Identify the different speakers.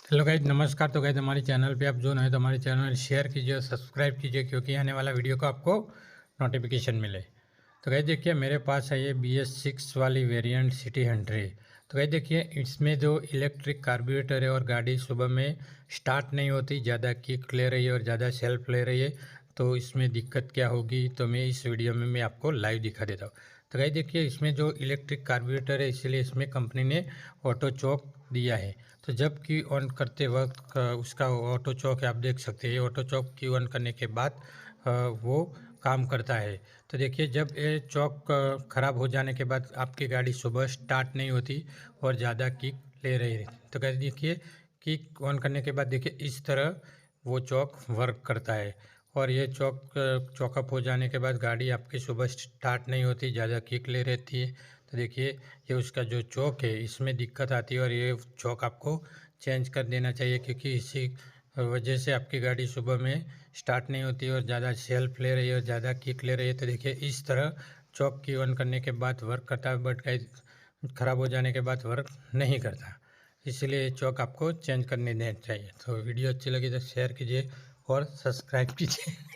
Speaker 1: Hello guys, नमस्कार। तो guys हमारे चैनल पे आप जो नए तो हमारे चैनल शेयर कीजिए और सब्सक्राइब कीजिए, क्योंकि आने वाला वीडियो का आपको नोटिफिकेशन मिले। तो गाइज देखिए, मेरे पास है ये BS6 वाली वेरिएंट सिटी हंड्रेड। तो गाइज देखिए, इसमें जो इलेक्ट्रिक कार्बोरेटर है और गाड़ी सुबह में स्टार्ट नहीं होती, ज़्यादा किक ले रही है और ज़्यादा सेल्फ ले रही है। तो इसमें दिक्कत क्या होगी, तो मैं इस वीडियो में मैं आपको लाइव दिखा देता हूँ। तो गाइज देखिए, इसमें जो इलेक्ट्रिक कार्बोरेटर है, इसीलिए इसमें कंपनी ने ऑटो चॉक दिया है। तो जब की ऑन करते वक्त उसका ऑटो चॉक आप देख सकते हैं। ऑटो चॉक की ऑन करने के बाद वो काम करता है। तो देखिए, जब ये चॉक ख़राब हो जाने के बाद आपकी गाड़ी सुबह स्टार्ट नहीं होती और ज़्यादा किक ले रही है। तो कैसे देखिए, किक ऑन करने के बाद देखिए इस तरह वो चॉक वर्क करता है। और ये चॉकअप हो जाने के बाद गाड़ी आपकी सुबह स्टार्ट नहीं होती, ज़्यादा किक ले रहती है। तो देखिए, ये उसका जो चॉक है इसमें दिक्कत आती है और ये चॉक आपको चेंज कर देना चाहिए, क्योंकि इसी वजह से आपकी गाड़ी सुबह में स्टार्ट नहीं होती और ज़्यादा सेल्फ ले रही है और ज़्यादा किक ले रही है। तो देखिए, इस तरह चॉक की ऑन करने के बाद वर्क करता है, बट ख़राब हो जाने के बाद वर्क नहीं करता। इसलिए चॉक आपको चेंज करने देना चाहिए। तो वीडियो अच्छी लगी तो शेयर कीजिए और सब्सक्राइब कीजिए।